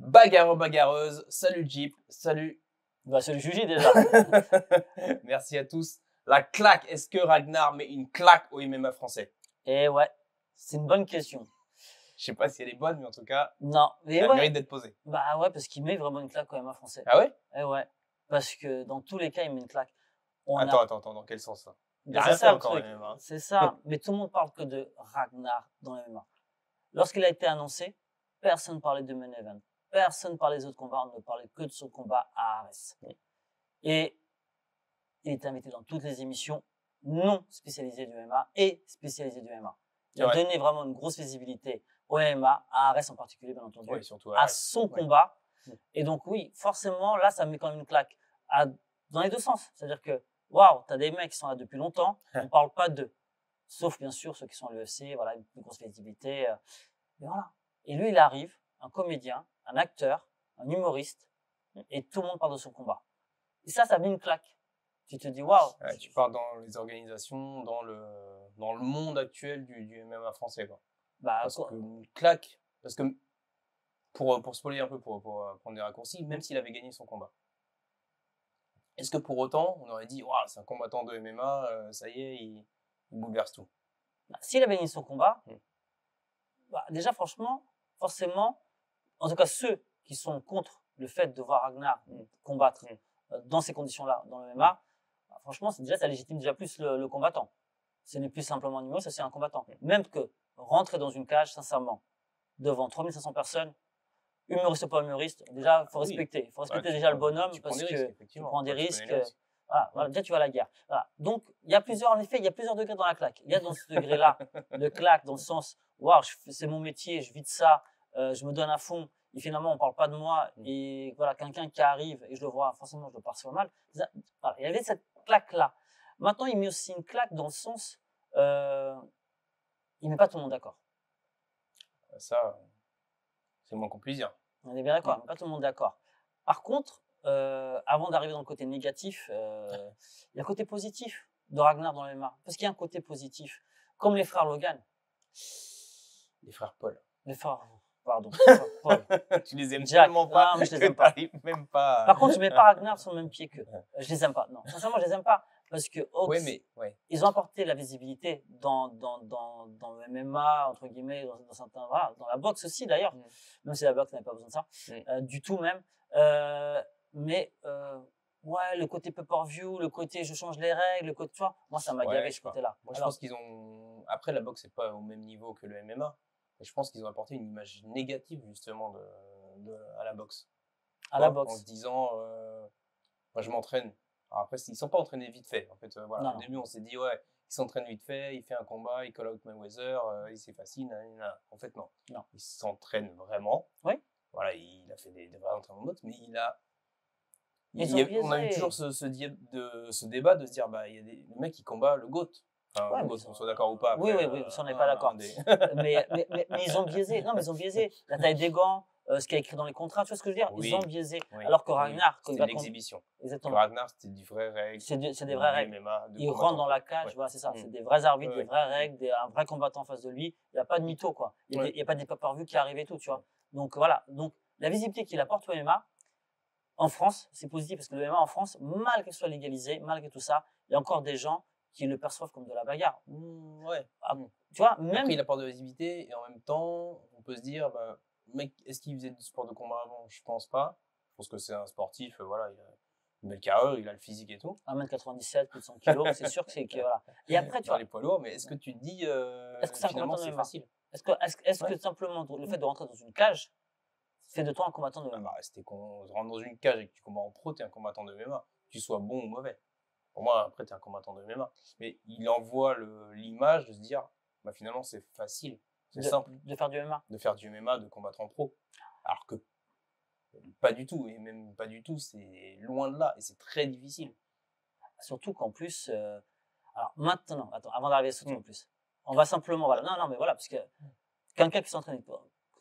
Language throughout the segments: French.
Bagarreur, bagarreuse, salut Jeep, salut. Bah, c'est le juger déjà. Merci à tous. La claque, est-ce que Ragnar met une claque au MMA français? Et ouais, c'est une bonne question. Je sais pas si elle est bonne, mais en tout cas, Non, mais elle ouais. mérite d'être posée. Bah ouais, parce qu'il met vraiment une claque au MMA français. Ah ouais? Et ouais, parce que dans tous les cas, il met une claque. Attends, dans quel sens ça? Il a C'est rien fait ça le encore truc. en MMA. C'est ça. Mais tout le monde parle que de Ragnar dans le MMA. Lorsqu'il a été annoncé, personne ne parlait de main event. Personne ne parlait des autres combats. On ne parlait que de son combat à Arès. Et il est invité dans toutes les émissions non spécialisées du MMA et spécialisées du MMA. Il a donné vraiment une grosse visibilité au MMA, à Arès en particulier, bien entendu, surtout à son combat. Et donc, oui, forcément, là, ça met quand même une claque dans les deux sens. C'est-à-dire que, waouh, t'as des mecs qui sont là depuis longtemps, on parle pas d'eux. Sauf, bien sûr, ceux qui sont à l'UFC, voilà, une plus grosse visibilité. Mais voilà. Et lui, il arrive, un comédien, un acteur, un humoriste, et tout le monde parle de son combat. Et ça met une claque. Tu te dis, waouh. Ouais, tu pars dans les organisations, dans le monde actuel du MMA français, quoi. Bah, parce que une claque, parce que pour spoiler un peu, pour prendre des raccourcis, même s'il avait gagné son combat, est-ce que pour autant, on aurait dit, waouh, c'est un combattant de MMA, ça y est, il bouleverse tout? Bah, s'il avait gagné son combat, bah, déjà, franchement, forcément, en tout cas, ceux qui sont contre le fait de voir Ragnar combattre dans ces conditions-là, dans le MMA, bah, franchement, ça légitime déjà plus le combattant. Ce n'est plus simplement un numéro, c'est un combattant. Même que rentrer dans une cage, sincèrement, devant 3500 personnes, humoriste ou pas humoriste, déjà, il faut respecter. Il faut respecter déjà le bonhomme parce que tu prends des risques. Voilà, déjà, tu vas à la guerre. Voilà. Donc, il y a plusieurs degrés dans la claque. Il y a dans ce degré-là, de claque, dans le sens, waouh, c'est mon métier, je vis de ça, je me donne à fond, et finalement, on parle pas de moi, et voilà, quelqu'un qui arrive, et je le vois, forcément, je le perçois mal. Voilà, il y avait cette claque-là. Maintenant, il met aussi une claque dans le sens, il met pas tout le monde d'accord. Ça, c'est le moins qu'on puisse dire. On est bien d'accord, il met pas tout le monde d'accord. Par contre, avant d'arriver dans le côté négatif, il y a le côté positif de Ragnar dans le MMA. Parce qu'il y a un côté positif. Comme les frères Logan. Les frères Paul. Les frères, pardon. Frères Paul. Tu les aimes Jack. tellement pas. Non, mais je les aime pas. Même pas. Par contre, je mets pas Ragnar sur le même pied qu'eux. Je les aime pas. Non, sincèrement, je les aime pas. Parce que Hawks, ils ont apporté la visibilité dans le MMA, entre guillemets, dans certains, voilà, dans la boxe aussi d'ailleurs. Même si la boxe n'avait pas besoin de ça. Du tout même. Mais ouais, le côté pay-per-view, le côté je change les règles, le côté, tu vois, moi ça m'a gavé ce côté-là. Moi, je pense qu'ils ont. Après, la boxe, c'est pas au même niveau que le MMA. Et je pense qu'ils ont apporté une image négative, justement, à la boxe. En se disant, moi, je m'entraîne. Alors après, ils sont pas entraînés vite fait. En fait, voilà. Au début, on s'est dit, ouais, il s'entraîne vite fait, il fait un combat, il call out Mayweather, c'est facile. En fait, non. Il s'entraîne vraiment. Oui. Voilà, il a fait des vrais entraînements de boxe, mais on a eu toujours ce débat de se dire, bah, il y a le mec qui combat le GOAT. Enfin, le GOAT, qu'on soit d'accord ou pas. Après, oui, ça on n'est pas d'accord. Mais ils ont biaisé. Non, mais ils ont biaisé. La taille des gants, ce qu'il y a écrit dans les contrats, tu vois ce que je veux dire? Ils ont biaisé. Alors que Ragnar, c'était l'exhibition. Exactement. Ragnar, c'était des vraies règles. C'est des vraies règles. Il rentre dans la cage, voilà, c'est ça. C'est des vrais arbitres, des vraies règles, un vrai combattant en face de lui. Il n'y a pas de mytho, quoi. Il n'y a pas des pay-per-view qui arrivent et tout, tu vois. Donc voilà. Donc la visibilité qu'il apporte au MMA, en France, c'est positif parce que le MMA en France, malgré que ce soit légalisé, malgré tout ça, il y a encore des gens qui le perçoivent comme de la bagarre. Tu vois, même. Après, il apporte de la visibilité et en même temps, on peut se dire, bah, mec, est-ce qu'il faisait du sport de combat avant? Je pense pas. Je pense que c'est un sportif, voilà, il a une belle carrure, il a le physique et tout. 1m97, plus de 100 kg, c'est sûr que c'est que voilà. Et après, tu vois. Les poids lourds, mais est-ce que tu te dis, est-ce que c'est finalement, c'est facile? Est-ce que simplement le fait de rentrer dans une cage fait de toi un combattant de MMA? Bah, si tu rentres dans une cage et que tu combats en pro, tu es un combattant de MMA. Que tu sois bon ou mauvais. Pour moi, après, tu es un combattant de MMA. Mais il envoie l'image de se dire, bah, finalement, c'est facile. C'est simple. De faire du MMA. De faire du MMA, de combattre en pro. Alors que pas du tout. Et même pas du tout, c'est loin de là. Et c'est très difficile. Surtout qu'en plus, alors maintenant, attends, avant d'arriver à ce truc en plus, on va simplement, voilà, non, mais voilà, parce que quelqu'un qui s'entraîne,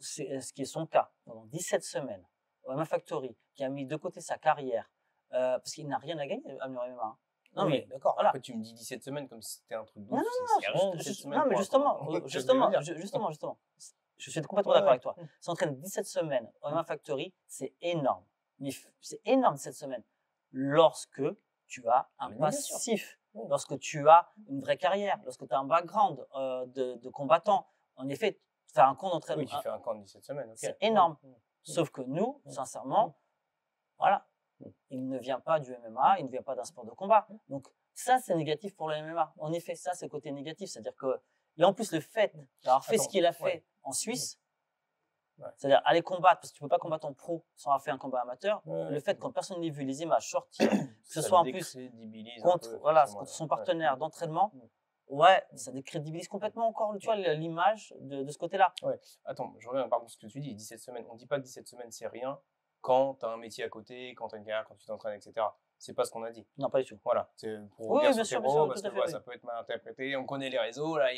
ce qui est son cas, pendant 17 semaines, au MMA Factory, qui a mis de côté sa carrière, parce qu'il n'a rien à gagner à MMA. Non, mais d'accord. Voilà. Après, tu me dis 17 semaines comme si c'était un truc de ouf. Non, mais justement. Je suis complètement d'accord avec toi. S'entraîner 17 semaines au MMA Factory, c'est énorme. Mais c'est énorme 17 semaines. Lorsque tu as un passif, lorsque tu as une vraie carrière, lorsque tu as un background de combattant. En effet, faire un camp d'entraînement. Oui, tu fais un camp de 17 semaines. C'est énorme. Sauf que nous, sincèrement, voilà, il ne vient pas du MMA, il ne vient pas d'un sport de combat. Donc, ça, c'est négatif pour le MMA. En effet, ça, c'est le côté négatif. C'est-à-dire que, et en plus, le fait d'avoir fait ce qu'il a fait en Suisse, c'est-à-dire aller combattre, parce que tu ne peux pas combattre en pro sans avoir fait un combat amateur, le fait quand personne n'ait vu les images sortir, que ce soit en plus contre son partenaire d'entraînement, ça décrédibilise complètement encore, tu vois, l'image de ce côté-là. Attends, je reviens par contre ce que tu dis, 17 semaines. On ne dit pas que 17 semaines, c'est rien quand tu as un métier à côté, quand tu as une carrière, quand tu t'entraînes, etc. C'est pas ce qu'on a dit. Non, pas du tout. Voilà, c'est pour dire sur terreau, parce que ça peut être mal interprété. On connaît les réseaux, là,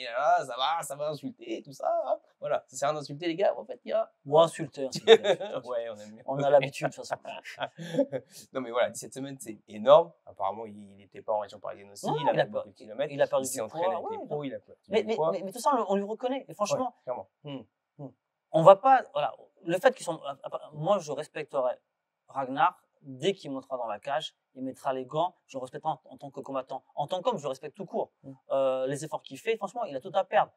ça va insulter, tout ça. Hein. Voilà, ça sert à insulter les gars, en fait, il y a. Ou insulter. Ouais, on aime bien. On a l'habitude, de toute façon. Non, mais voilà, 17 semaines, c'est énorme. Apparemment, il n'était pas en région parisienne aussi. Non, il a beaucoup de kilomètres. Il a perdu du poids. Il s'est entraîné avec les pros, il a perdu du poids. Mais de toute façon, on lui reconnaît. Et franchement, clairement. On va pas. Voilà, le fait qu'ils sont. Moi, je respecterais Ragnar. Dès qu'il montera dans la cage, il mettra les gants, je le respecte en tant que combattant. En tant qu'homme, je le respecte tout court. Les efforts qu'il fait, franchement, il a tout à perdre.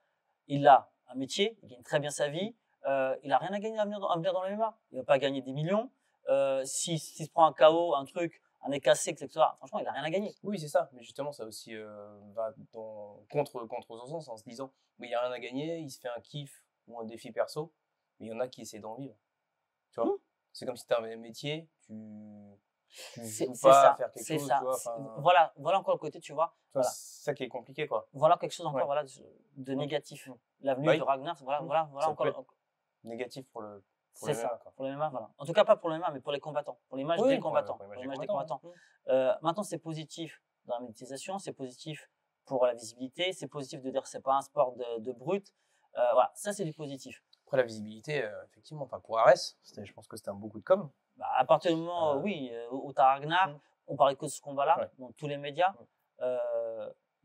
Il a un métier, il gagne très bien sa vie, il a rien à gagner à venir dans le MMA. Il va pas gagner des millions. S'il se prend un KO, un truc, un nez cassé, etc., franchement, il a rien à gagner. Oui, c'est ça. Mais justement, ça aussi va contre son sens en se disant, mais il n'y a rien à gagner, il se fait un kiff ou un défi perso, mais il y en a qui essaient d'en vivre. Tu vois c'est comme si tu as un métier, tu joues pas à faire quelque chose. Tu vois, voilà encore le côté, tu vois. C'est ça qui est compliqué, quoi. Voilà quelque chose encore de négatif. L'avenue de Ragnar, voilà encore. Négatif pour le C'est ça, pour le MMA, voilà. En tout cas, pas pour le MMA, mais pour les combattants, pour l'image des combattants. Pour l'image des combattants. Maintenant, c'est positif dans la médiatisation, c'est positif pour la visibilité, c'est positif de dire que c'est pas un sport de brut. Voilà, ça, c'est du positif. Après, la visibilité, effectivement, pour Arès, je pense que c'était un beau coup de com'. À partir du moment où tu as Ragnar, on parlait que de ce combat-là, dans tous les médias.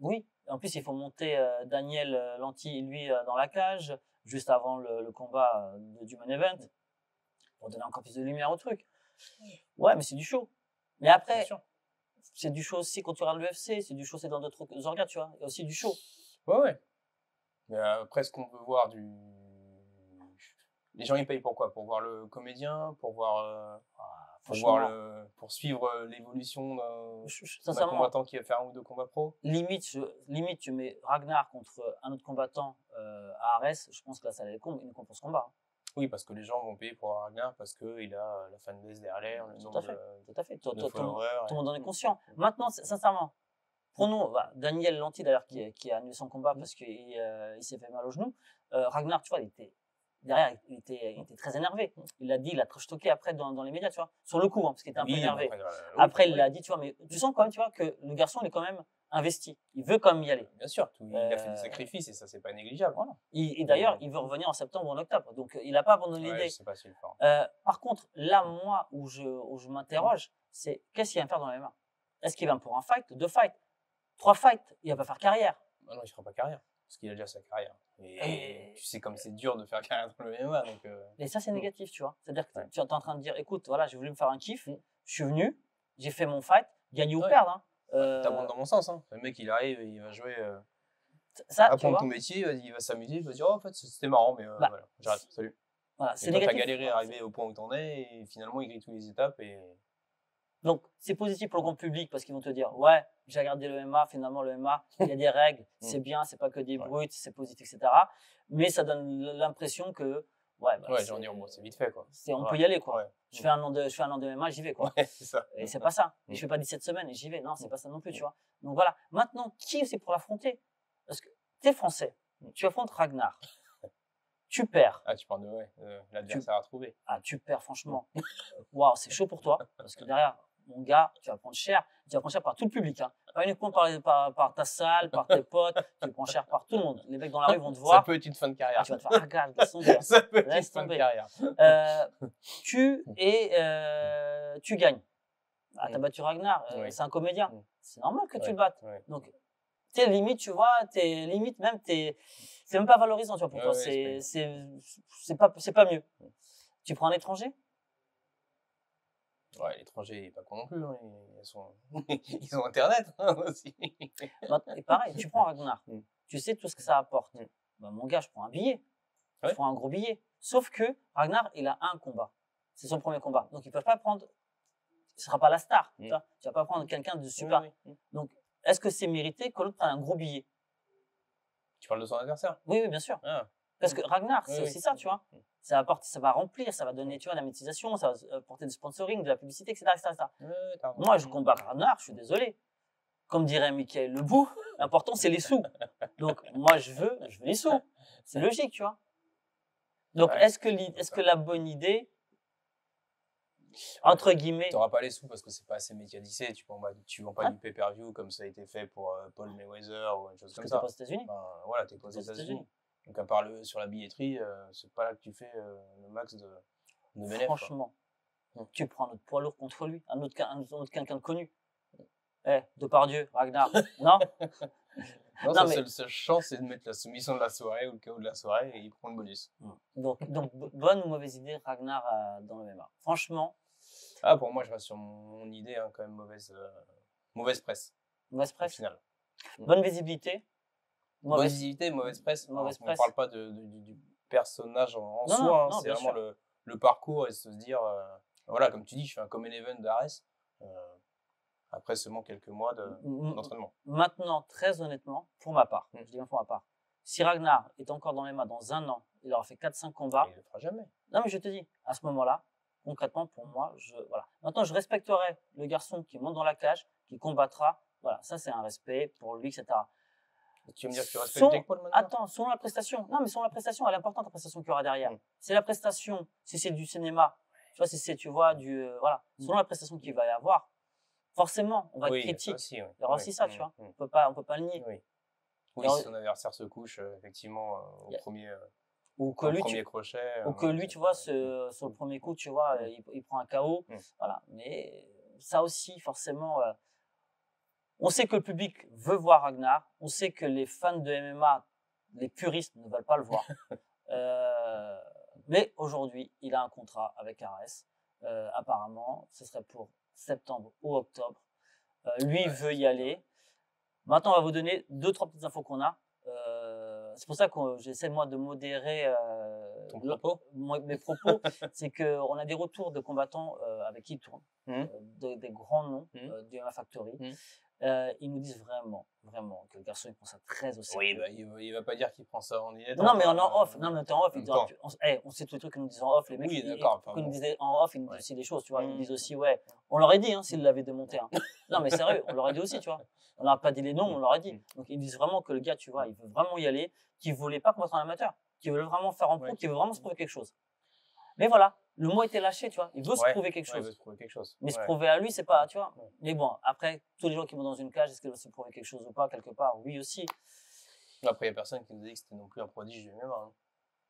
Oui, en plus, il faut monter Daniel Lanty, lui, dans la cage, juste avant le combat du main event, pour donner encore plus de lumière au truc. Ouais, mais c'est du show. Mais après, c'est du show aussi quand tu regardes l'UFC, c'est du show, c'est dans d'autres organes, tu vois. Il y a aussi du show. Ouais. Mais après, ce qu'on veut voir les gens, ils payent pour quoi? Pour voir le comédien? Pour voir, pour suivre l'évolution d'un combattant qui va faire un ou deux combats pro? Limite, tu mets Ragnar contre un autre combattant à Arès, je pense que là, ça allait une pour ce combat. Oui, parce que les gens vont payer pour Ragnar parce qu'il a la fanbase derrière, le nombre tout à fait. Tout le monde en est conscient. Maintenant, sincèrement, prenons Daniel Lanty d'ailleurs qui a annulé son combat parce qu'il s'est fait mal au genou. Ragnar, tu vois, il était très énervé. Il l'a dit, il a trash-talké après dans les médias, tu vois, sur le coup, parce qu'il était un peu énervé. Après, il l'a dit, tu vois, mais tu sens quand même, tu vois, que le garçon, il est quand même investi. Il veut quand même y aller. Bien sûr, il a fait des sacrifices et ça, c'est pas négligeable. Voilà. Et d'ailleurs, il veut revenir en septembre ou en octobre. Donc, il n'a pas abandonné l'idée. C'est pas si fort. Par contre, là, moi, où je m'interroge, c'est qu'est-ce qu'il va faire dans le MMA? Est-ce qu'il va pour un fight, 2 fights, 3 fights? Il va pas faire carrière. Non, il fera pas carrière. Parce qu'il a déjà sa carrière. Et tu sais comme c'est dur de faire carrière dans le MMA. Donc, Et ça, c'est négatif, tu vois. C'est-à-dire que tu es en train de dire, écoute, voilà, j'ai voulu me faire un kiff, je suis venu, j'ai fait mon fight, gagner ou perdre. T'abondes dans mon sens. Hein. Le mec, il arrive, il va jouer, apprendre ton métier, il va s'amuser, il va dire, oh, en fait, c'était marrant, mais voilà, j'arrête, salut. Voilà, c'est négatif. T'as galéré à arriver au point où t'en es, et finalement, il grille toutes les étapes. Donc, c'est positif pour le grand public parce qu'ils vont te dire, ouais, j'ai regardé le MMA, finalement, le MMA, il y a des règles, c'est bien, c'est pas que des brutes, c'est positif, etc. Mais ça donne l'impression que, j'en dis, c'est vite fait, quoi. On peut y aller, quoi. Je fais un an de MMA, j'y vais, quoi. C'est ça. Et c'est pas ça. Et je fais pas 17 semaines et j'y vais. Non, c'est pas ça non plus, tu vois. Donc voilà. Maintenant, qui c'est pour l'affronter? Parce que t'es français. Tu affrontes Ragnar. Tu perds. Ah, tu parles de l'adversaire à trouver. Ah, tu perds, franchement. Waouh, c'est chaud pour toi. Parce que derrière, mon gars, tu vas prendre cher. Tu vas prendre cher par tout le public. Hein. Pas uniquement par ta salle, par tes potes. Tu prends cher par tout le monde. Les mecs dans la rue vont te voir. Ça peut être une fin de carrière. Tu vas te faire, regarde, laisse tomber. Ça peut être une fin de carrière. Tu gagnes. Ah, t'as battu Ragnar. C'est un comédien. C'est normal que tu le battes. Donc, t'es limite, tu vois, c'est même pas valorisant, tu vois, pour toi. C'est pas mieux. Tu prends un étranger? Ouais, l'étranger, il est pas con non plus. Hein. Ils ont Internet hein, aussi. Et pareil, tu prends Ragnar. Tu sais tout ce que ça apporte. Bah, mon gars, je prends un billet. Je prends un gros billet. Sauf que Ragnar, il a un combat. C'est son premier combat. Donc, ils peuvent pas prendre. Ce sera pas la star. Tu vas pas prendre quelqu'un de super. Donc, est-ce que c'est mérité que l'autre prenne un gros billet? Tu parles de son adversaire? Oui, bien sûr. Ah. Parce que Ragnar, c'est aussi ça, tu vois. Ça va remplir, ça va donner, tu vois, de la monétisation, ça va apporter du sponsoring, de la publicité, etc. Moi, je combats Ragnar, je suis désolé. Comme dirait Michael Lebou, l'important, c'est les sous. Donc, moi, je veux les sous. C'est logique, tu vois. Donc, est-ce que la bonne idée, entre guillemets. Tu n'auras pas les sous parce que c'est pas assez médiatisé. Tu vends pas du pay-per-view comme ça a été fait pour Paul Mayweather ou une chose comme ça. Parce que t'es pas aux États-Unis. Voilà, t'es pas aux États-Unis. Donc, à part sur la billetterie, c'est pas là que tu fais le max de bénéfices. Franchement, tu prends notre poids lourd contre lui, un autre quelqu'un de connu. Depardieu, Ragnar, non? Non, sa seule chance, c'est de mettre la soumission de la soirée ou le KO de la soirée et il prend le bonus. Donc bonne ou mauvaise idée, Ragnar dans le MMA? Franchement. Pour moi, je reste sur mon idée, hein, quand même mauvaise presse. Mauvaise presse? Au final. Bonne visibilité? Bonne visibilité, mauvaise presse. On ne parle pas du personnage en soi, hein, c'est vraiment le parcours et se dire, voilà, comme tu dis, je fais un common event d'Ares. Après seulement quelques mois d'entraînement. Maintenant, très honnêtement, pour ma part, je dis bien pour ma part, si Ragnar est encore dans les mains dans un an, il aura fait 4-5 combats. Il ne le fera jamais. Non, mais je te dis, à ce moment-là, concrètement, pour moi, voilà. Maintenant, je respecterai le garçon qui monte dans la cage, qui combattra. Voilà, ça, c'est un respect pour lui, etc. Tu veux me dire que tu respectes Jake Paul maintenant? Attends, selon la prestation. Non, mais selon la prestation, elle est importante, la prestation qu'il y aura derrière. C'est la prestation, si c'est du cinéma, tu vois, si c'est, tu vois, voilà. Selon la prestation qu'il va y avoir, forcément, on va être critique. Aussi, il y aura aussi ça, tu vois. On peut pas le nier. Oui, si son adversaire se couche, effectivement, au premier crochet. Ou que lui, tu vois, sur le premier coup, tu vois, il prend un KO. Voilà. Mais ça aussi, forcément, on sait que le public veut voir Ragnar. On sait que les fans de MMA, les puristes, ne veulent pas le voir. Mais aujourd'hui, il a un contrat avec Ares. Apparemment, ce serait pour septembre ou octobre. Lui veut y aller. Maintenant, on va vous donner 2-3 petites infos qu'on a. C'est pour ça que j'essaie moi de modérer mes propos. C'est qu'on a des retours de combattants avec qui il tourne, des grands noms du MMA Factory. Ils nous disent vraiment que le garçon il prend ça très au sérieux. Oui, il va pas dire qu'il prend ça en dilettante. Non, mais en off. Non, mais t'es en off. On sait tous les trucs qu'ils nous disent en off. Les mecs, quand ils nous disaient en off, ils nous disent aussi des choses, tu vois. Ils nous disent aussi, on l'aurait dit, s'ils l'avaient démonté. Non, mais sérieux, on l'aurait dit aussi, tu vois. On n'a pas dit les noms, on l'aurait dit. Donc, ils disent vraiment que le gars, tu vois, il veut vraiment y aller, qu'il voulait pas combattre en amateur, qu'il veut vraiment faire en pro, qu'il veut vraiment se prouver quelque chose. Mais voilà, le mot était lâché, tu vois. Il veut se prouver quelque chose. Il veut se prouver quelque chose. Mais se prouver à lui, c'est pas, tu vois. Mais bon, après, tous les gens qui vont dans une cage, est-ce qu'ils veulent se prouver quelque chose ou pas, quelque part? Oui aussi. Après, il n'y a personne qui nous a dit que c'était non plus un prodige du MMA. Hein.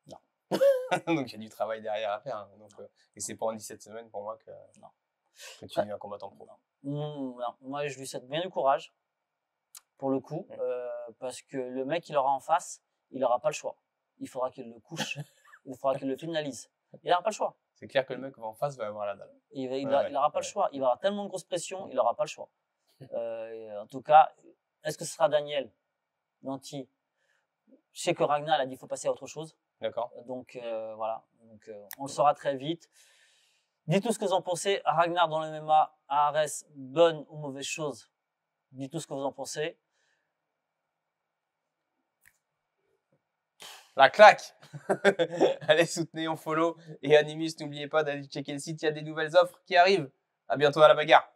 Non. Donc, il y a du travail derrière à faire. Hein. Donc, et c'est pas en 17 semaines pour moi que tu deviens un combattant pro. Non, moi, je lui souhaite bien du courage, pour le coup, parce que le mec qu'il aura en face, il n'aura pas le choix. Il faudra qu'il le couche, il faudra qu'il le finalise. Il n'aura pas le choix. C'est clair que le mec en face va avoir la dalle. Il n'aura pas le choix. Il va avoir tellement de grosse pression, il n'aura pas le choix. En tout cas, est-ce que ce sera Daniel Lanty? Je sais que Ragnar a dit qu'il faut passer à autre chose. D'accord. Donc voilà. Donc, on le saura très vite. Dites-nous ce que vous en pensez. Ragnar dans le MMA, à Ares, bonne ou mauvaise chose? Dites-nous ce que vous en pensez. La claque. Allez, soutenez, on follow. Et Animus, n'oubliez pas d'aller checker le site, il y a des nouvelles offres qui arrivent. À bientôt à la bagarre.